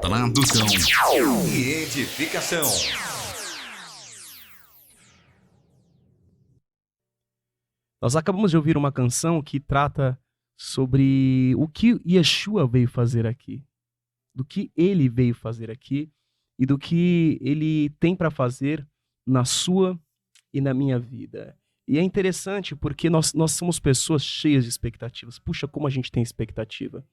Tradução e edificação. Nós acabamos de ouvir uma canção que trata sobre o que Yeshua veio fazer aqui, do que ele veio fazer aqui e do que ele tem para fazer na sua e na minha vida. E é interessante porque nós somos pessoas cheias de expectativas. Puxa, como a gente tem expectativa,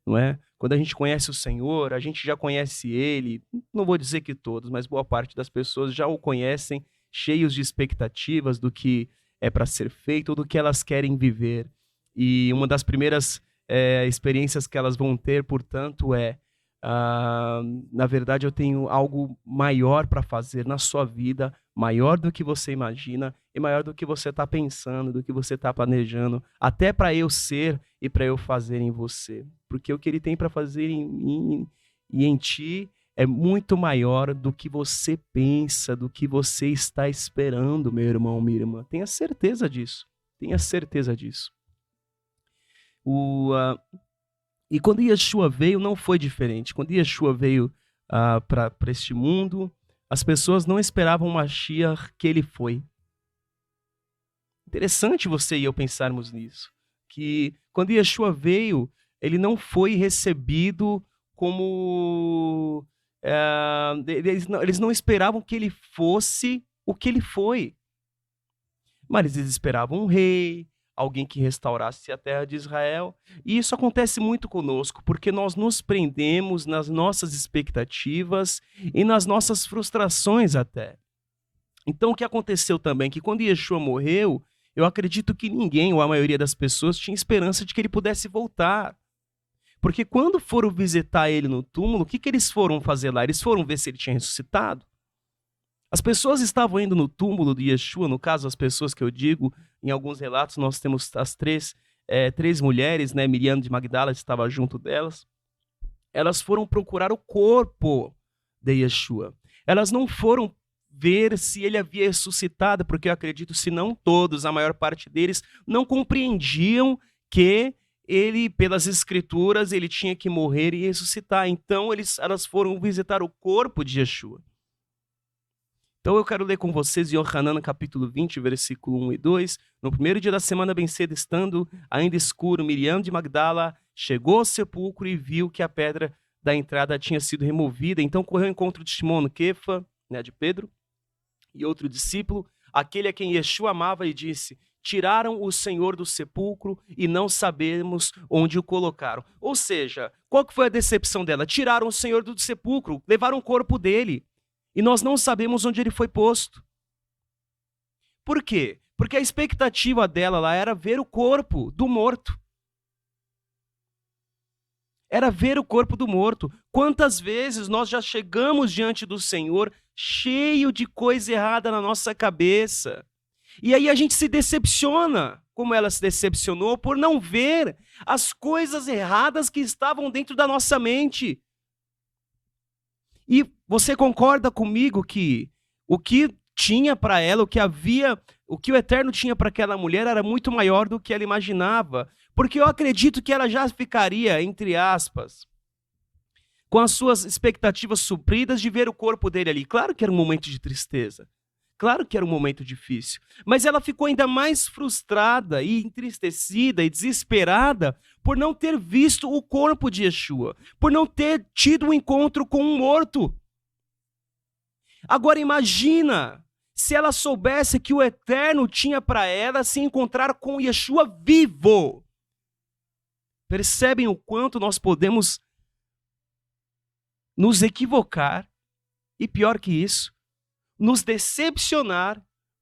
não é? Quando a gente conhece o Senhor, a gente já conhece Ele, não vou dizer que todos, mas boa parte das pessoas já o conhecem, cheios de expectativas do que é para ser feito ou do que elas querem viver. E uma das primeiras experiências que elas vão ter, portanto, na verdade, eu tenho algo maior para fazer na sua vida, maior do que você imagina e maior do que você está pensando, do que você está planejando, até para eu ser e para eu fazer em você. Porque o que ele tem para fazer em mim e em ti é muito maior do que você pensa, do que você está esperando, meu irmão, minha irmã. Tenha certeza disso. Tenha certeza disso. E quando Yeshua veio, não foi diferente. Quando Yeshua veio para este mundo, as pessoas não esperavam o Mashiach que ele foi. Interessante você e eu pensarmos nisso. Que quando Yeshua veio, ele não foi recebido como... eles não esperavam que ele fosse o que ele foi. Mas eles esperavam um rei, alguém que restaurasse a terra de Israel. E isso acontece muito conosco, porque nós nos prendemos nas nossas expectativas e nas nossas frustrações até. Então o que aconteceu também, que quando Yeshua morreu, eu acredito que ninguém, ou a maioria das pessoas, tinha esperança de que ele pudesse voltar. Porque quando foram visitar ele no túmulo, o que eles foram fazer lá? Eles foram ver se ele tinha ressuscitado? As pessoas estavam indo no túmulo de Yeshua, no caso, as pessoas que eu digo, em alguns relatos nós temos as três mulheres, né? Miriam de Magdala estava junto delas. Elas foram procurar o corpo de Yeshua. Elas não foram ver se ele havia ressuscitado, porque eu acredito, se não todos, a maior parte deles, não compreendiam que ele, pelas escrituras, ele tinha que morrer e ressuscitar. Então elas foram visitar o corpo de Yeshua. Então eu quero ler com vocês Yohanan capítulo 20, versículo 1 e 2. No primeiro dia da semana, bem cedo, estando ainda escuro, Miriam de Magdala chegou ao sepulcro e viu que a pedra da entrada tinha sido removida. Então correu ao encontro de Shimon Kefa, né, de Pedro, e outro discípulo, aquele a quem Yeshua amava, e disse: tiraram o Senhor do sepulcro e não sabemos onde o colocaram. Ou seja, qual que foi a decepção dela? Tiraram o Senhor do sepulcro, levaram o corpo dele. E nós não sabemos onde ele foi posto. Por quê? Porque a expectativa dela lá era ver o corpo do morto. Era ver o corpo do morto. Quantas vezes nós já chegamos diante do Senhor cheio de coisa errada na nossa cabeça. E aí a gente se decepciona, como ela se decepcionou, por não ver as coisas erradas que estavam dentro da nossa mente. E você concorda comigo que o que tinha para ela, o que o Eterno tinha para aquela mulher era muito maior do que ela imaginava? Porque eu acredito que ela já ficaria, entre aspas, com as suas expectativas supridas de ver o corpo dele ali. Claro que era um momento de tristeza. Claro que era um momento difícil, mas ela ficou ainda mais frustrada e entristecida e desesperada por não ter visto o corpo de Yeshua, por não ter tido um encontro com um morto. Agora imagina se ela soubesse que o Eterno tinha para ela se encontrar com Yeshua vivo. Percebem o quanto nós podemos nos equivocar e, pior que isso, nos decepcionar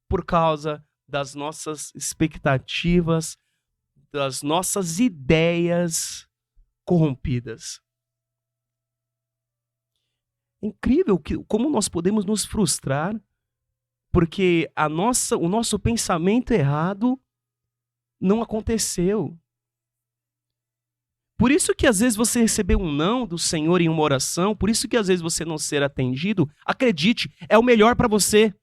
por causa das nossas expectativas, das nossas ideias corrompidas. É incrível como nós podemos nos frustrar porque o nosso pensamento errado não aconteceu. Por isso que às vezes você receber um não do Senhor em uma oração, por isso que às vezes você não ser atendido, acredite, é o melhor para você.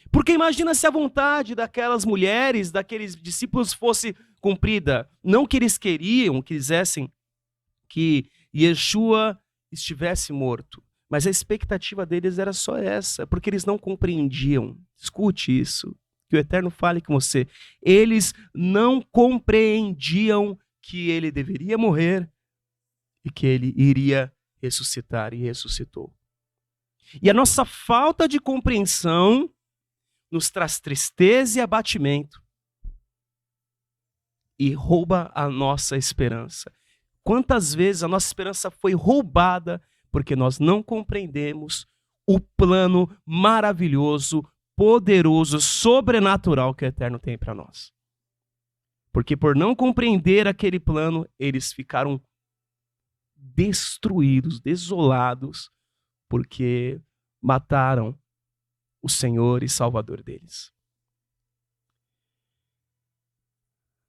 Porque imagina se a vontade daquelas mulheres, daqueles discípulos fosse cumprida. Não que eles quisessem que Yeshua estivesse morto. Mas a expectativa deles era só essa, porque eles não compreendiam. Escute isso, que o Eterno fale com você. Eles não compreendiam que ele deveria morrer e que ele iria ressuscitar, e ressuscitou. E a nossa falta de compreensão nos traz tristeza e abatimento e rouba a nossa esperança. Quantas vezes a nossa esperança foi roubada porque nós não compreendemos o plano maravilhoso, poderoso, sobrenatural que o Eterno tem para nós. Porque por não compreender aquele plano, eles ficaram destruídos, desolados, porque mataram o Senhor e Salvador deles.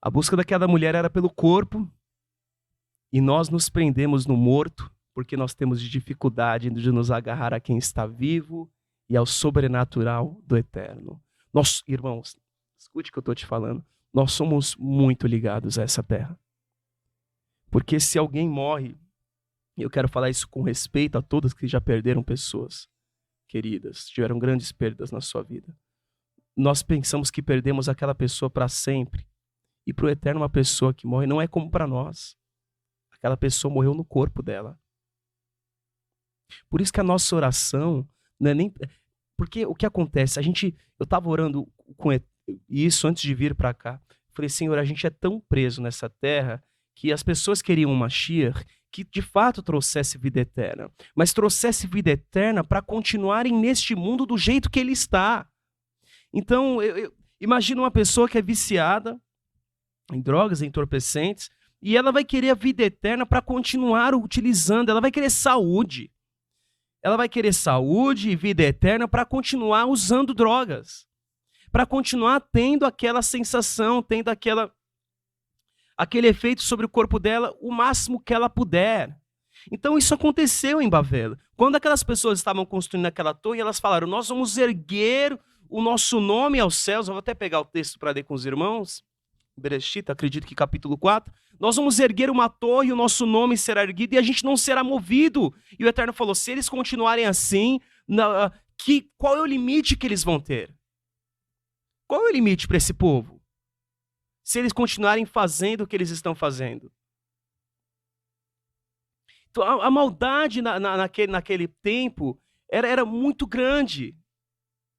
A busca daquela mulher era pelo corpo, e nós nos prendemos no morto, porque nós temos dificuldade de nos agarrar a quem está vivo e ao sobrenatural do Eterno. Nós, irmãos, escute o que eu estou te falando, nós somos muito ligados a essa terra. Porque se alguém morre, eu quero falar isso com respeito a todos que já perderam pessoas queridas, tiveram grandes perdas na sua vida. Nós pensamos que perdemos aquela pessoa para sempre. E para o Eterno, uma pessoa que morre não é como para nós. Aquela pessoa morreu no corpo dela. Por isso que a nossa oração não é nem... Porque o que acontece? Eu estava orando com isso antes de vir para cá. Falei, Senhor, a gente é tão preso nessa terra que as pessoas queriam um Mashiach que de fato trouxesse vida eterna. Mas trouxesse vida eterna para continuarem neste mundo do jeito que ele está. Então, eu imagino uma pessoa que é viciada em drogas, em entorpecentes, e ela vai querer a vida eterna para continuar utilizando, ela vai querer saúde. Ela vai querer saúde e vida eterna para continuar usando drogas. Para continuar tendo aquela sensação, tendo aquele efeito sobre o corpo dela o máximo que ela puder. Então isso aconteceu em Bavel. Quando aquelas pessoas estavam construindo aquela torre, elas falaram, nós vamos erguer o nosso nome aos céus. Eu vou até pegar o texto para ler com os irmãos. Bereshit, acredito que capítulo 4. Nós vamos erguer uma torre e o nosso nome será erguido e a gente não será movido. E o Eterno falou, se eles continuarem assim, qual é o limite que eles vão ter? Qual é o limite para esse povo? Se eles continuarem fazendo o que eles estão fazendo. Então, a maldade naquele tempo era muito grande.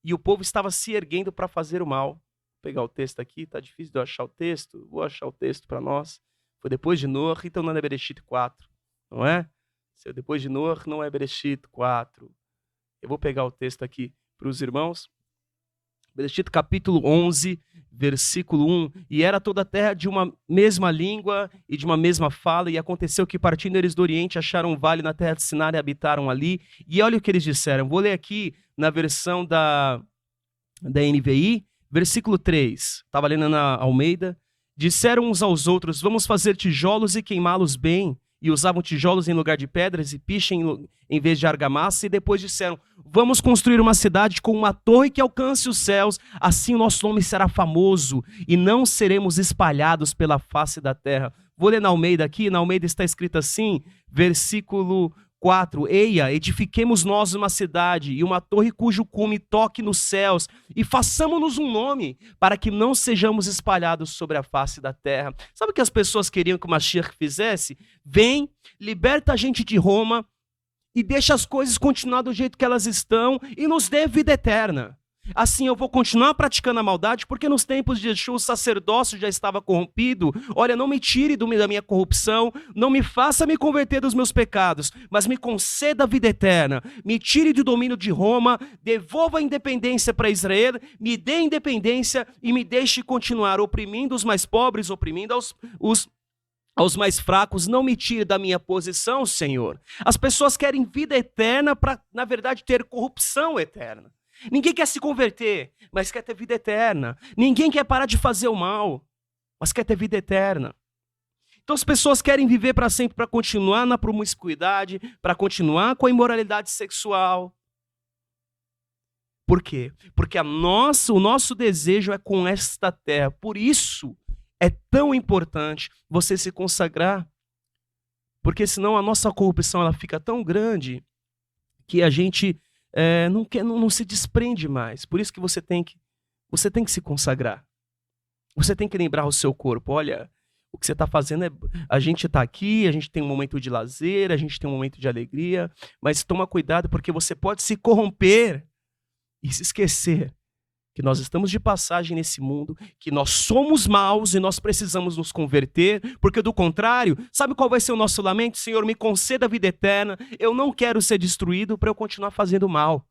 E o povo estava se erguendo para fazer o mal. Vou pegar o texto aqui, está difícil de eu achar o texto. Vou achar o texo para nós. Foi depois de Noah, então não é Bereshit 4, não é? Se depois de Noah, não é Bereshit 4. Eu vou pegar o texto aqui para os irmãos. Bereshit capítulo 11, versículo 1. E era toda a terra de uma mesma língua e de uma mesma fala, e aconteceu que partindo eles do Oriente acharam um vale na terra de Sinar e habitaram ali. E olha o que eles disseram. Vou ler aqui na versão da NVI, versículo 3. Estava lendo na Almeida. Disseram uns aos outros, vamos fazer tijolos e queimá-los bem. E usavam tijolos em lugar de pedras e piche em vez de argamassa. E depois disseram, vamos construir uma cidade com uma torre que alcance os céus. Assim o nosso nome será famoso e não seremos espalhados pela face da terra. Vou ler na Almeida aqui. Na Almeida está escrito assim, versículo 4. Eia, edifiquemos nós uma cidade e uma torre cujo cume toque nos céus e façamos-nos um nome para que não sejamos espalhados sobre a face da terra. Sabe o que as pessoas queriam que o Mashiach fizesse? Vem, liberta a gente de Roma e deixa as coisas continuar do jeito que elas estão e nos dê vida eterna. Assim eu vou continuar praticando a maldade, porque nos tempos de Yeshua o sacerdócio já estava corrompido. Olha, não me tire da minha corrupção, não me faça me converter dos meus pecados, mas me conceda a vida eterna. Me tire do domínio de Roma, devolva a independência para Israel, me dê independência e me deixe continuar oprimindo os mais pobres, oprimindo aos mais fracos. Não me tire da minha posição, Senhor. As pessoas querem vida eterna para, na verdade, ter corrupção eterna. Ninguém quer se converter, mas quer ter vida eterna. Ninguém quer parar de fazer o mal, mas quer ter vida eterna. Então as pessoas querem viver para sempre, para continuar na promiscuidade, para continuar com a imoralidade sexual. Por quê? Porque o nosso desejo é com esta terra. Por isso é tão importante você se consagrar Porque senão a nossa corrupção ela fica tão grande que a gente não se desprende mais. Por isso que você tem que se consagrar. Você tem que lembrar o seu corpo. Olha, o que você está fazendo a gente está aqui, a gente tem um momento de lazer, a gente tem um momento de alegria, mas toma cuidado porque você pode se corromper e se esquecer que nós estamos de passagem nesse mundo, que nós somos maus e nós precisamos nos converter, porque do contrário, sabe qual vai ser o nosso lamento? Senhor, me conceda a vida eterna, eu não quero ser destruído para eu continuar fazendo mal.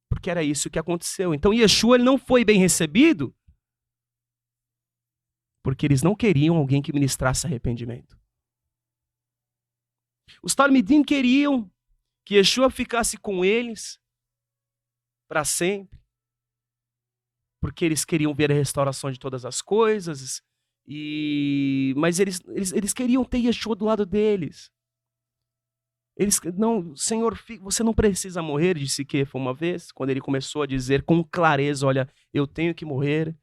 Porque era isso que aconteceu. Então Yeshua ele não foi bem recebido, porque eles não queriam alguém que ministrasse arrependimento. Os Talmidim queriam que Yeshua ficasse com eles para sempre, porque eles queriam ver a restauração de todas as coisas, mas eles queriam ter Yeshua do lado deles. Senhor, você não precisa morrer, disse Kefa uma vez, quando ele começou a dizer com clareza, olha, eu tenho que morrer,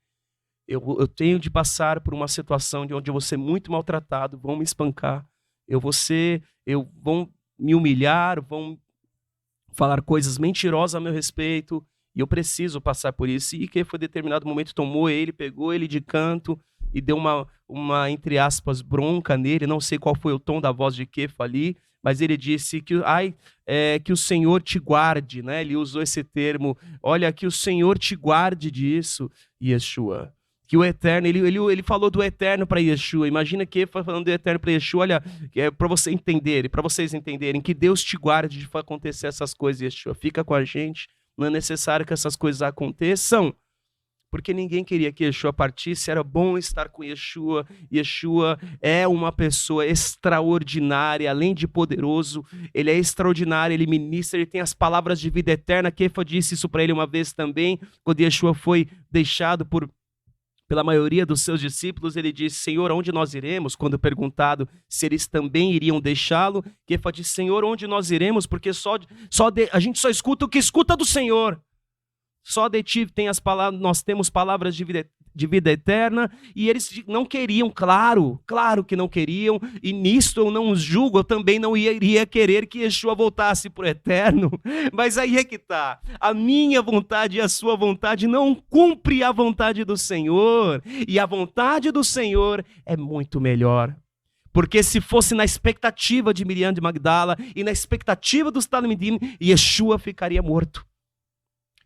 eu tenho de passar por uma situação de onde eu vou ser muito maltratado, vão me espancar, vão me humilhar, vão falar coisas mentirosas a meu respeito, e eu preciso passar por isso. E que foi determinado momento, pegou ele de canto e deu uma entre aspas, bronca nele, não sei qual foi o tom da voz de Kefa ali, mas ele disse que o Senhor te guarde, né? Ele usou esse termo, olha, que o Senhor te guarde disso, Yeshua. Que o Eterno, ele falou do Eterno para Yeshua. Imagina que ele falando do Eterno para Yeshua, olha, para vocês entenderem, que Deus te guarde de acontecer essas coisas, Yeshua. Fica com a gente, não é necessário que essas coisas aconteçam, porque ninguém queria que Yeshua partisse, era bom estar com Yeshua. Yeshua é uma pessoa extraordinária, além de poderoso, ele é extraordinário, ele ministra, ele tem as palavras de vida eterna. Kefa disse isso para ele uma vez também, quando Yeshua foi deixado pela maioria dos seus discípulos, ele disse, Senhor, aonde nós iremos? Quando perguntado se eles também iriam deixá-lo, Kefa disse, Senhor, onde nós iremos? Porque a gente só escuta o que escuta do Senhor. Só de ti nós temos palavras de vida eterna, e eles não queriam, claro que não queriam, e nisto eu não os julgo, eu também não iria querer que Yeshua voltasse para o eterno, mas aí é que está, a minha vontade e a sua vontade não cumpre a vontade do Senhor, e a vontade do Senhor é muito melhor. Porque se fosse na expectativa de Miriam de Magdala e na expectativa dos Talmidim, Yeshua ficaria morto.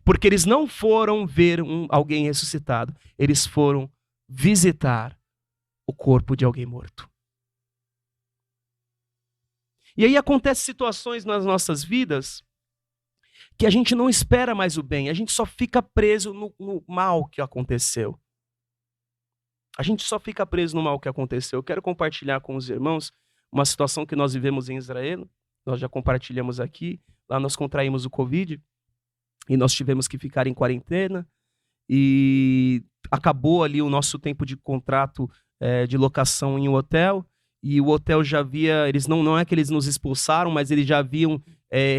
Porque eles não foram ver alguém ressuscitado, eles foram visitar o corpo de alguém morto. E aí acontecem situações nas nossas vidas que a gente não espera mais o bem, a gente só fica preso no mal que aconteceu. A gente só fica preso no mal que aconteceu. Eu quero compartilhar com os irmãos uma situação que nós vivemos em Israel, nós já compartilhamos aqui, lá nós contraímos o Covid, e nós tivemos que ficar em quarentena, e acabou ali o nosso tempo de contrato de locação em um hotel, e o hotel já havia, não é que eles nos expulsaram, mas eles já haviam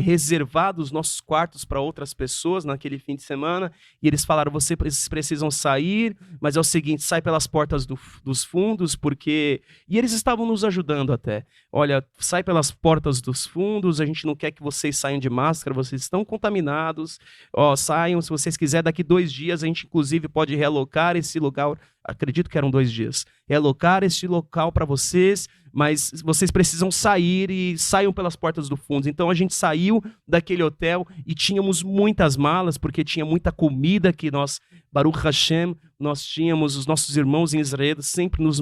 reservado os nossos quartos para outras pessoas naquele fim de semana, e eles falaram, vocês precisam sair, mas é o seguinte, sai pelas portas dos fundos, porque... E eles estavam nos ajudando até. Olha, sai pelas portas dos fundos, a gente não quer que vocês saiam de máscara, vocês estão contaminados, saiam, se vocês quiserem, daqui 2 dias, a gente inclusive pode realocar esse lugar, acredito que eram 2 dias, realocar esse local para vocês, mas vocês precisam sair e saiam pelas portas do fundo. Então a gente saiu daquele hotel e tínhamos muitas malas, porque tinha muita comida que nós, Baruch Hashem, nós tínhamos, os nossos irmãos em Israel sempre nos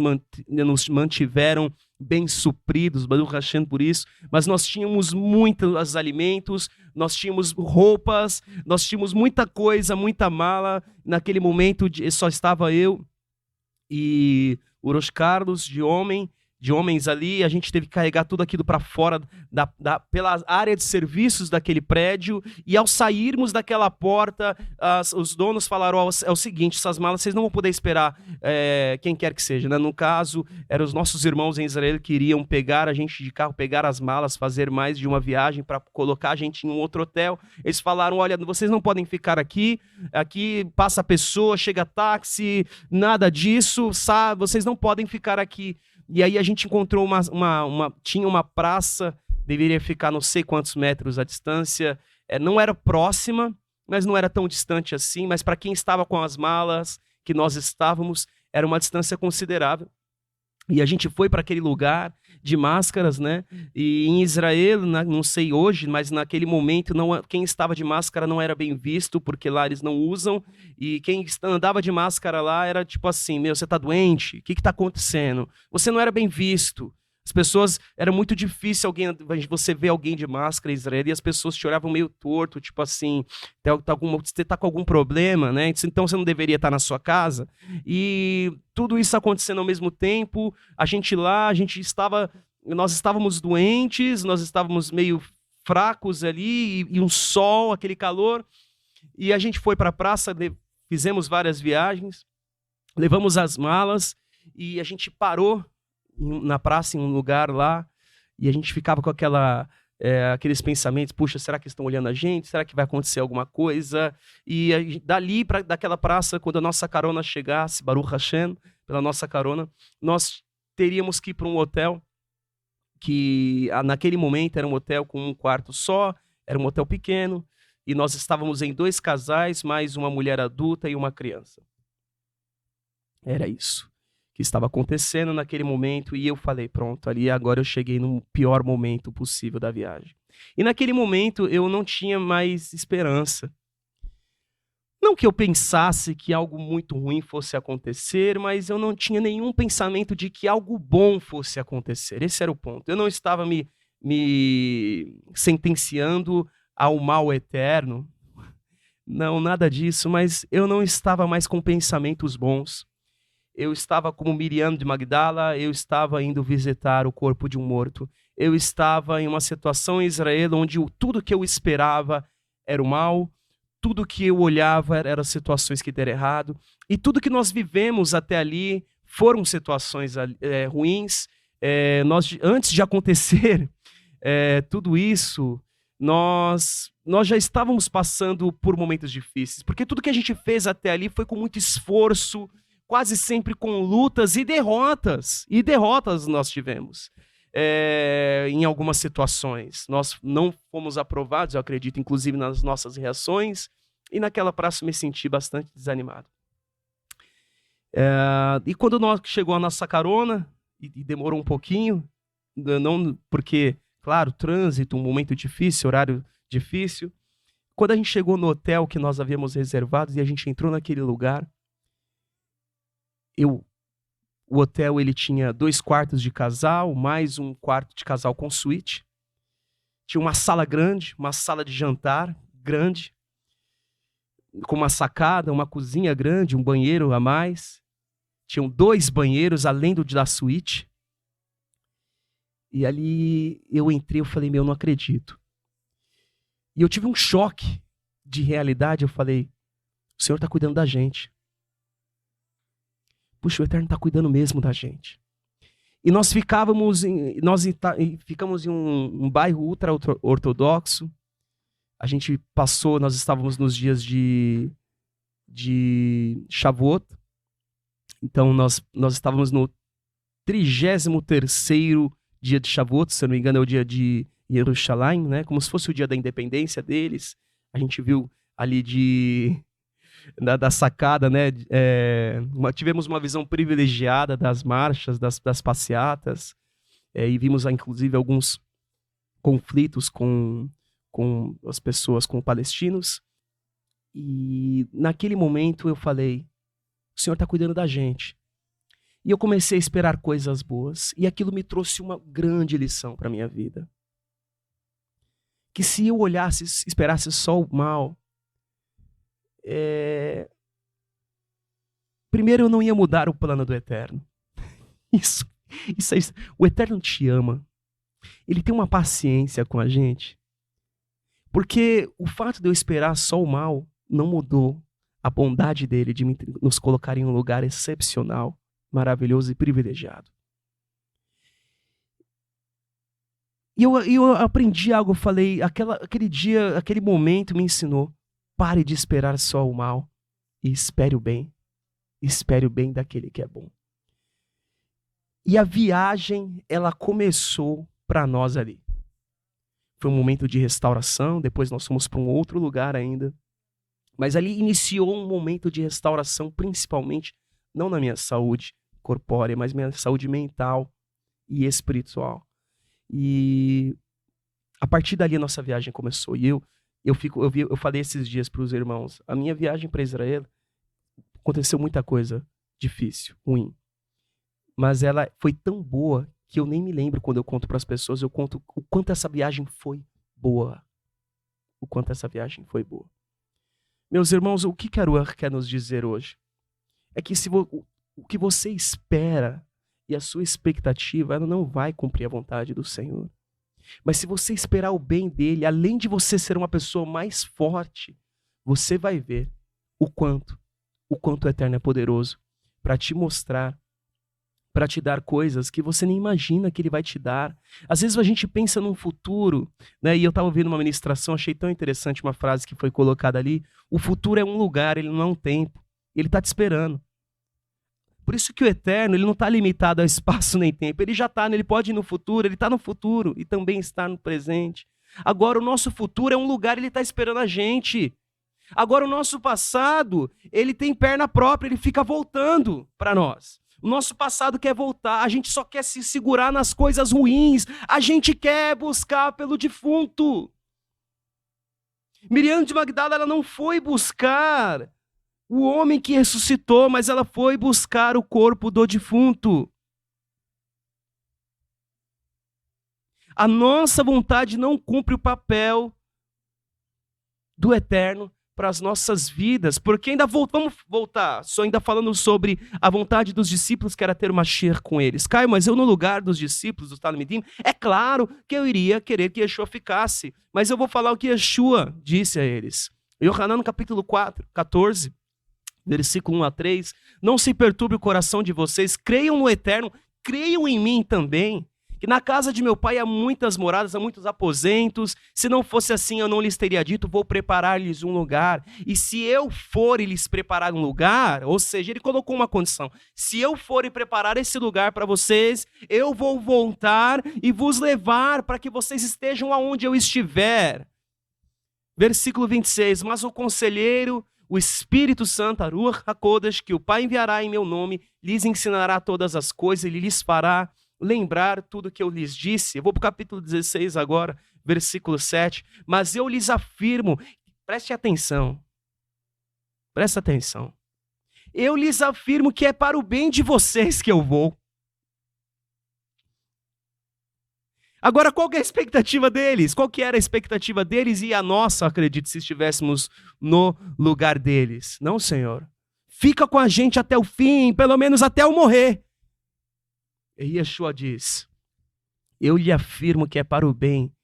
mantiveram bem supridos, Baruch Hashem por isso, mas nós tínhamos muitos alimentos, nós tínhamos roupas, nós tínhamos muita coisa, muita mala. Naquele momento só estava eu e o Rosh Carlos de homem, de homens ali, a gente teve que carregar tudo aquilo para fora pela área de serviços daquele prédio, e ao sairmos daquela porta, os donos falaram, é o seguinte, essas malas vocês não vão poder esperar quem quer que seja, né? No caso, eram os nossos irmãos em Israel que iriam pegar a gente de carro, pegar as malas, fazer mais de uma viagem para colocar a gente em um outro hotel. Eles falaram, olha, vocês não podem ficar aqui passa pessoa, chega táxi, nada disso, sabe? Vocês não podem ficar aqui. E aí a gente encontrou tinha uma praça, deveria ficar não sei quantos metros à distância, não era próxima, mas não era tão distante assim, mas para quem estava com as malas, que nós estávamos, era uma distância considerável. E a gente foi para aquele lugar de máscaras, né? E em Israel, não sei hoje, mas naquele momento quem estava de máscara não era bem visto, porque lá eles não usam. E quem andava de máscara lá era tipo assim, você tá doente? O que está acontecendo? Você não era bem visto. As pessoas, era muito difícil você ver alguém de máscara em Israel e as pessoas te olhavam meio torto, tipo assim, você tá com algum problema, né? Então você não deveria estar na sua casa. E tudo isso acontecendo ao mesmo tempo, nós estávamos doentes, nós estávamos meio fracos ali, e um sol, aquele calor, e a gente foi para a praça, fizemos várias viagens, levamos as malas, e a gente parou na praça, em um lugar lá, e a gente ficava com aqueles pensamentos, puxa, será que estão olhando a gente? Será que vai acontecer alguma coisa? E daquela praça, quando a nossa carona chegasse, Baruch Hashem, pela nossa carona, nós teríamos que ir para um hotel, que naquele momento era um hotel com um quarto só, era um hotel pequeno, e nós estávamos em 2 casais, mais uma mulher adulta e uma criança. Era isso que estava acontecendo naquele momento, e eu falei, pronto, ali agora eu cheguei no pior momento possível da viagem. E naquele momento eu não tinha mais esperança. Não que eu pensasse que algo muito ruim fosse acontecer, mas eu não tinha nenhum pensamento de que algo bom fosse acontecer. Esse era o ponto. Eu não estava me sentenciando ao mal eterno. Não, nada disso, mas eu não estava mais com pensamentos bons. Eu estava como Miriam de Magdala, eu estava indo visitar o corpo de um morto. Eu estava em uma situação em Israel onde tudo que eu esperava era o mal, tudo que eu olhava eram situações que deram errado, e tudo que nós vivemos até ali foram situações ruins. Antes de acontecer tudo isso, nós já estávamos passando por momentos difíceis, porque tudo que a gente fez até ali foi com muito esforço, quase sempre com lutas e derrotas. E derrotas nós tivemos em algumas situações. Nós não fomos aprovados, eu acredito, inclusive nas nossas reações. E naquela praça me senti bastante desanimado. E quando chegou a nossa carona, e demorou um pouquinho, não, porque, claro, trânsito, um momento difícil, horário difícil. Quando a gente chegou no hotel que nós havíamos reservado e a gente entrou naquele lugar, o hotel ele tinha 2 quartos de casal, mais um quarto de casal com suíte. Tinha uma sala grande, uma sala de jantar grande, com uma sacada, uma cozinha grande, um banheiro a mais. Tinham 2 banheiros além do da suíte. E ali eu entrei, eu falei, eu não acredito. E eu tive um choque de realidade, eu falei, o Senhor está cuidando da gente. Puxa, o Eterno está cuidando mesmo da gente. E nós ficamos em um bairro ultra-ortodoxo. A gente nós estávamos nos dias de Shavuot. Então nós estávamos no 33º dia de Shavuot, se eu não me engano é o dia de Jerusalém, né? Como se fosse o dia da independência deles. A gente viu ali da sacada, né? Tivemos uma visão privilegiada das marchas, das passeatas, e vimos inclusive alguns conflitos com as pessoas, com palestinos. E naquele momento eu falei, o Senhor está cuidando da gente. E eu comecei a esperar coisas boas, e aquilo me trouxe uma grande lição para a minha vida. Que se eu esperasse só o mal, primeiro eu não ia mudar o plano do Eterno. Isso O Eterno te ama. Ele tem uma paciência com a gente. Porque o fato de eu esperar só o mal não mudou a bondade dele de nos colocar em um lugar excepcional, maravilhoso e privilegiado. E eu aprendi algo, eu falei, aquele dia, aquele momento me ensinou, pare de esperar só o mal e espere o bem daquele que é bom. E a viagem, ela começou para nós ali. Foi um momento de restauração, depois nós fomos para um outro lugar ainda. Mas ali iniciou um momento de restauração, principalmente, não na minha saúde corpórea, mas minha saúde mental e espiritual. E a partir dali a nossa viagem começou. E eu falei esses dias para os irmãos, a minha viagem para Israel, aconteceu muita coisa difícil, ruim. Mas ela foi tão boa que eu nem me lembro quando eu conto para as pessoas, eu conto o quanto essa viagem foi boa. O quanto essa viagem foi boa. Meus irmãos, o que Aruach quer nos dizer hoje? É que o que você espera e a sua expectativa, ela não vai cumprir a vontade do Senhor. Mas se você esperar o bem dele, além de você ser uma pessoa mais forte, você vai ver o quanto o Eterno é poderoso para te mostrar, para te dar coisas que você nem imagina que ele vai te dar. Às vezes a gente pensa num futuro, né? E eu estava ouvindo uma ministração, achei tão interessante uma frase que foi colocada ali. O futuro é um lugar, ele não é um tempo. Ele está te esperando. Por isso que o Eterno, ele não está limitado a espaço nem tempo. Ele já está, ele pode ir no futuro, ele está no futuro e também está no presente. Agora o nosso futuro é um lugar, ele está esperando a gente. Agora o nosso passado, ele tem perna própria, ele fica voltando para nós. O nosso passado quer voltar, a gente só quer se segurar nas coisas ruins, a gente quer buscar pelo defunto. Miriam de Magdala, ela não foi buscar o homem que ressuscitou, mas ela foi buscar o corpo do defunto. A nossa vontade não cumpre o papel do Eterno para as nossas vidas, porque ainda vamos voltar, só ainda falando sobre a vontade dos discípulos, que era ter uma Mashiach com eles. Caio, mas eu no lugar dos discípulos do Talmidim, é claro que eu iria querer que Yeshua ficasse, mas eu vou falar o que Yeshua disse a eles. Yohanan, no capítulo 14, versículo 1 a 3, não se perturbe o coração de vocês, creiam no Eterno, creiam em mim também, que na casa de meu pai há muitas moradas, há muitos aposentos. Se não fosse assim, eu não lhes teria dito, vou preparar-lhes um lugar. E se eu for e lhes preparar um lugar, ou seja, ele colocou uma condição. Se eu for e preparar esse lugar para vocês, eu vou voltar e vos levar para que vocês estejam aonde eu estiver. Versículo 26, mas o conselheiro, o Espírito Santo, Aruach HaKodesh, que o Pai enviará em meu nome, lhes ensinará todas as coisas, ele lhes fará lembrar tudo que eu lhes disse. Eu vou para o capítulo 16 agora, versículo 7. Mas eu lhes afirmo, preste atenção, presta atenção. Eu lhes afirmo que é para o bem de vocês que eu vou. Agora, qual que é a expectativa deles? Qual que era a expectativa deles e a nossa, acredito, se estivéssemos no lugar deles? Não, Senhor. Fica com a gente até o fim, pelo menos até eu morrer. E Yeshua diz, eu lhe afirmo que é para o bem,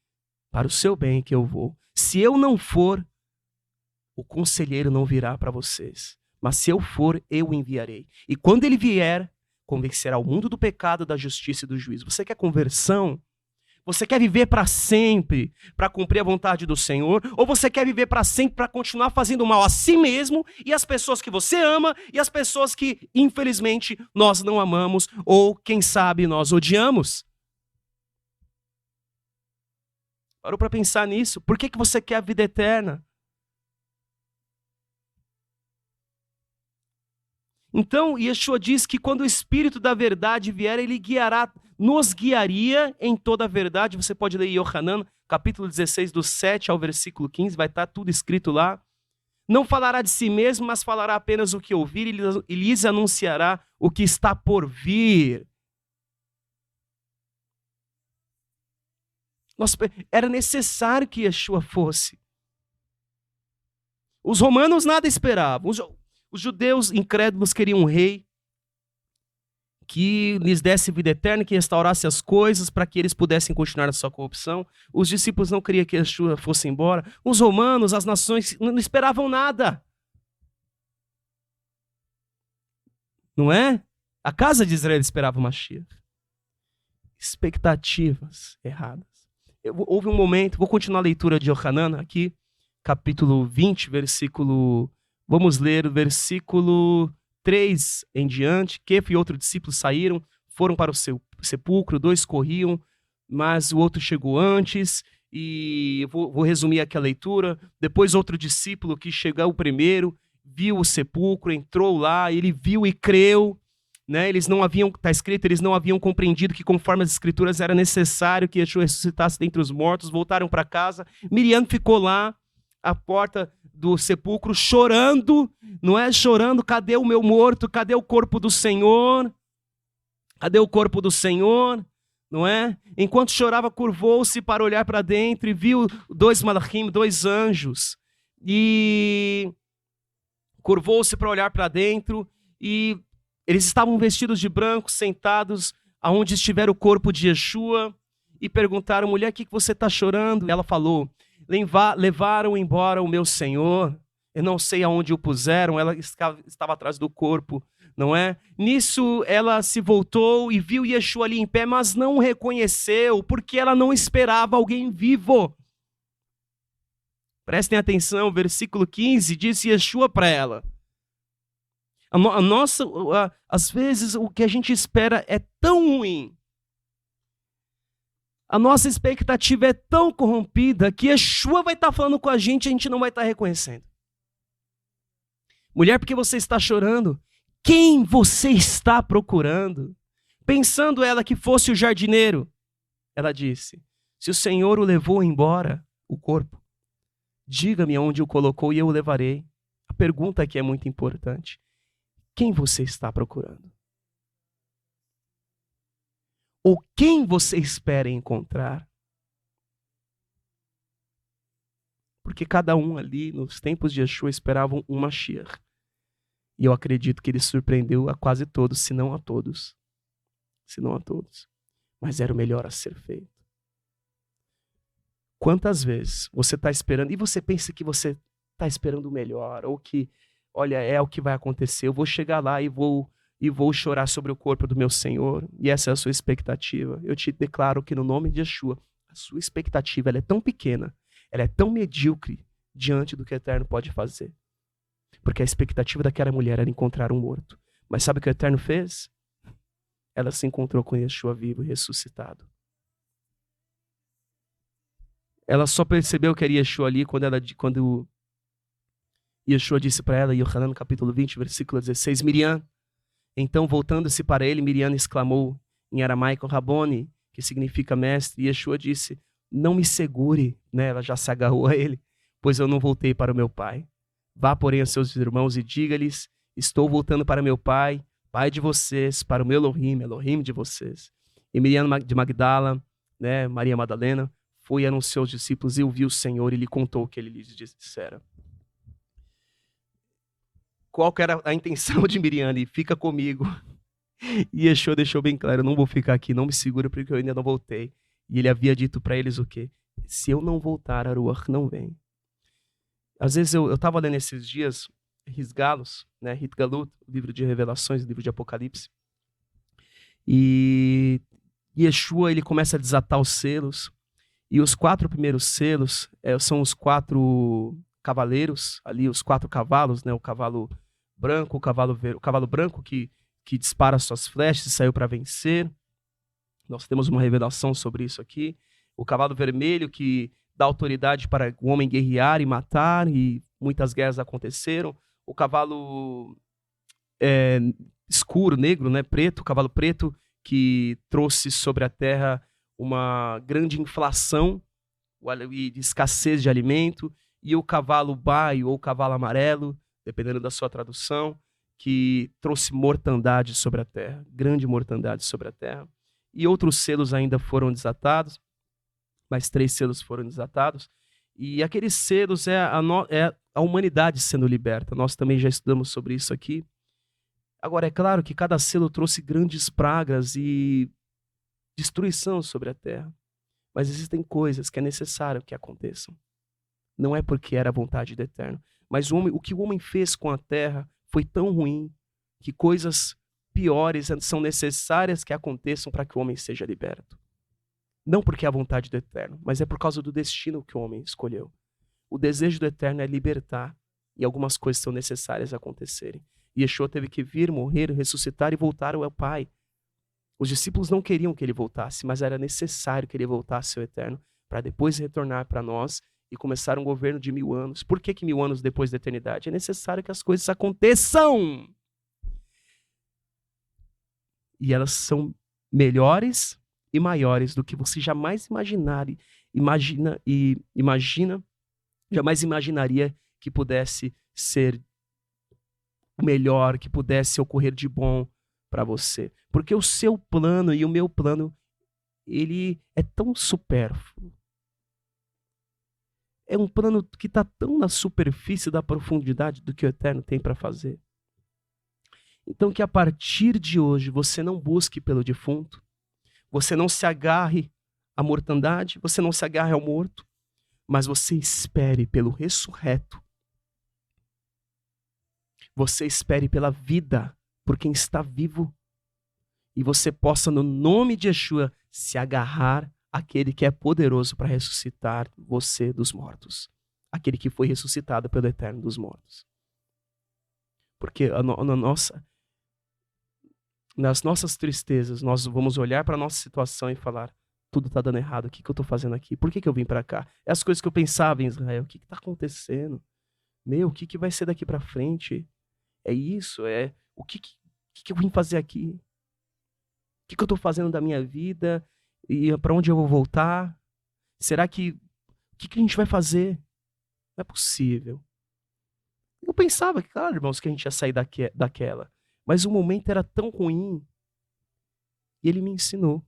para o seu bem que eu vou. Se eu não for, o conselheiro não virá para vocês. Mas se eu for, eu o enviarei. E quando ele vier, convencerá o mundo do pecado, da justiça e do juízo. Você quer conversão? Você quer viver para sempre, para cumprir a vontade do Senhor? Ou você quer viver para sempre, para continuar fazendo mal a si mesmo e às pessoas que você ama e às pessoas que, infelizmente, nós não amamos ou, quem sabe, nós odiamos? Parou para pensar nisso? Por que você quer a vida eterna? Então, Yeshua diz que quando o Espírito da verdade vier, ele nos guiaria em toda a verdade. Você pode ler Yohanan, capítulo 16, do 7 ao versículo 15, vai estar tudo escrito lá. Não falará de si mesmo, mas falará apenas o que ouvir e lhes anunciará o que está por vir. Era necessário que Yeshua fosse. Os romanos nada esperavam. Os judeus incrédulos queriam um rei que lhes desse vida eterna, que restaurasse as coisas para que eles pudessem continuar a sua corrupção. Os discípulos não queriam que Yeshua fosse embora. Os romanos, as nações, não esperavam nada. Não é? A casa de Israel esperava o Mashiach. Expectativas erradas. Houve um momento, vou continuar a leitura de Yohanan aqui, capítulo 20, versículo... Vamos ler o versículo 3 em diante. Kefa e outro discípulo saíram, foram para o seu sepulcro, 2 corriam, mas o outro chegou antes, e vou resumir aqui a leitura. Depois outro discípulo que chegou primeiro, viu o sepulcro, entrou lá, ele viu e creu, né? Eles não haviam, está escrito, eles não haviam compreendido que conforme as escrituras era necessário que Yeshua ressuscitasse dentre os mortos, voltaram para casa. Miriam ficou lá, à porta do sepulcro, chorando, não é? Chorando, cadê o meu morto? Cadê o corpo do Senhor? Cadê o corpo do Senhor? Não é? Enquanto chorava, curvou-se para olhar para dentro e viu 2 malachim, 2 anjos. E curvou-se para olhar para dentro e eles estavam vestidos de branco, sentados aonde estivera o corpo de Yeshua, e perguntaram: mulher, o que você está chorando? Ela falou: levaram embora o meu Senhor, eu não sei aonde o puseram. Ela estava atrás do corpo, não é? Nisso ela se voltou e viu Yeshua ali em pé, mas não o reconheceu, porque ela não esperava alguém vivo. Prestem atenção, versículo 15, disse Yeshua para ela. Às vezes o que a gente espera é tão ruim. A nossa expectativa é tão corrompida que Yeshua vai estar falando com a gente não vai estar reconhecendo. Mulher, por que você está chorando? Quem você está procurando? Pensando ela que fosse o jardineiro, ela disse: se o Senhor o levou embora, o corpo, diga-me onde o colocou e eu o levarei. A pergunta aqui é muito importante. Quem você está procurando? Ou quem você espera encontrar? Porque cada um ali, nos tempos de Yeshua, esperavam um Mashiach. E eu acredito que ele surpreendeu a quase todos, se não a todos. Se não a todos. Mas era o melhor a ser feito. Quantas vezes você está esperando, e você pensa que você está esperando o melhor, ou que, olha, é o que vai acontecer, eu vou chegar lá e vou chorar sobre o corpo do meu Senhor, e essa é a sua expectativa. Eu te declaro que no nome de Yeshua, a sua expectativa ela é tão pequena, ela é tão medíocre diante do que o Eterno pode fazer. Porque a expectativa daquela mulher era encontrar um morto. Mas sabe o que o Eterno fez? Ela se encontrou com Yeshua vivo e ressuscitado. Ela só percebeu que era Yeshua ali quando Yeshua disse para ela, em Yohanan, no capítulo 20, versículo 16, Miriam. Então, voltando-se para ele, Miriam exclamou em aramaico, Rabone, que significa mestre. E Yeshua disse: não me segure, né? Ela já se agarrou a ele, pois eu não voltei para o meu pai. Vá, porém, aos seus irmãos e diga-lhes: estou voltando para meu pai, pai de vocês, para o meu Elohim, Elohim de vocês. E Miriam de Magdala, né, Maria Madalena, foi e anunciou aos discípulos e ouviu o Senhor e lhe contou o que ele lhes dissera. Qual que era a intenção de Miriam ali? Fica comigo. E Yeshua deixou bem claro: eu não vou ficar aqui, não me segura porque eu ainda não voltei. E ele havia dito para eles o quê? Se eu não voltar, a Ruach não vem. Às vezes eu estava lendo esses dias, Risgalos, né, Hitgalut, livro de Revelações, livro de Apocalipse. E Yeshua, ele começa a desatar os selos. E os 4 primeiros selos são os 4 cavaleiros, ali os 4 cavalos, né, o cavalo branco, o cavalo branco que dispara suas flechas e saiu para vencer. Nós temos uma revelação sobre isso aqui. O cavalo vermelho que dá autoridade para o homem guerrear e matar, e muitas guerras aconteceram. O cavalo escuro, negro, né, preto, o cavalo preto que trouxe sobre a terra uma grande inflação e de escassez de alimento. E o cavalo baio ou cavalo amarelo, dependendo da sua tradução, que trouxe mortandade sobre a terra, grande mortandade sobre a terra. E outros selos ainda foram desatados, mais 3 selos foram desatados. E aqueles selos é a humanidade sendo liberta. Nós também já estudamos sobre isso aqui. Agora, é claro que cada selo trouxe grandes pragas e destruição sobre a terra. Mas existem coisas que é necessário que aconteçam. Não é porque era a vontade do Eterno. Mas o que o homem fez com a terra foi tão ruim que coisas piores são necessárias que aconteçam para que o homem seja liberto. Não porque é a vontade do Eterno, mas é por causa do destino que o homem escolheu. O desejo do Eterno é libertar, e algumas coisas são necessárias acontecerem. E Yeshua teve que vir, morrer, ressuscitar e voltar ao Pai. Os discípulos não queriam que ele voltasse, mas era necessário que ele voltasse ao Eterno, para depois retornar para nós e começar um governo de 1000 anos. Por que 1000 anos depois da eternidade? É necessário que as coisas aconteçam. E elas são melhores e maiores do que você jamais jamais imaginaria que pudesse ser o melhor, que pudesse ocorrer de bom para você. Porque o seu plano e o meu plano, ele é tão supérfluo. É um plano que está tão na superfície da profundidade do que o Eterno tem para fazer. Então que a partir de hoje você não busque pelo defunto, você não se agarre à mortandade, você não se agarre ao morto, mas você espere pelo ressurreto. Você espere pela vida, por quem está vivo. E você possa, no nome de Yeshua, se agarrar àquele que é poderoso para ressuscitar você dos mortos. Aquele que foi ressuscitado pelo Eterno dos mortos. Porque nas nossas tristezas, nós vamos olhar para a nossa situação e falar, tudo está dando errado, o que eu estou fazendo aqui? Por que eu vim para cá? É as coisas que eu pensava em Israel, o que está acontecendo? O que vai ser daqui para frente? É isso, o que eu vim fazer aqui? O que eu estou fazendo da minha vida? E para onde eu vou voltar? Será que... O que a gente vai fazer? Não é possível. Eu pensava, claro, irmãos, que a gente ia sair daquela. Mas o momento era tão ruim. E ele me ensinou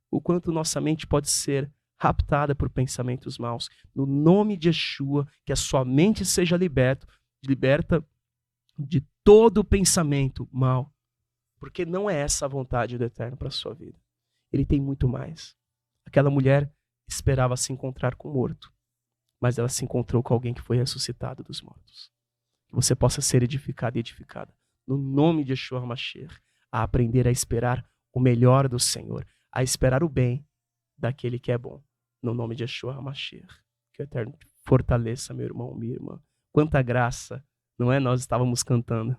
o quanto nossa mente pode ser raptada por pensamentos maus. No nome de Yeshua, que a sua mente seja liberta de todo pensamento mau. Porque não é essa a vontade do Eterno para a sua vida. Ele tem muito mais. Aquela mulher esperava se encontrar com o morto, mas ela se encontrou com alguém que foi ressuscitado dos mortos. Que você possa ser edificado e edificada. No nome de Yeshua HaMashiach, a aprender a esperar o melhor do Senhor, a esperar o bem daquele que é bom. No nome de Yeshua HaMashiach. Que o Eterno fortaleça, meu irmão, minha irmã. Quanta graça, não é? Nós estávamos cantando.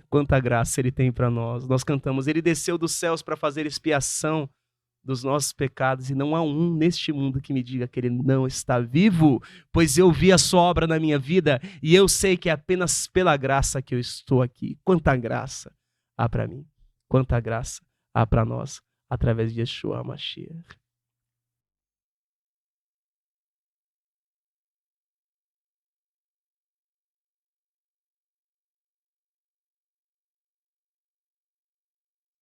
Quanta graça Ele tem para nós. Nós cantamos, Ele desceu dos céus para fazer expiação dos nossos pecados, e não há um neste mundo que me diga que Ele não está vivo, pois eu vi a sua obra na minha vida, e eu sei que é apenas pela graça que eu estou aqui. Quanta graça há para mim, quanta graça há para nós, através de Yeshua HaMashiach.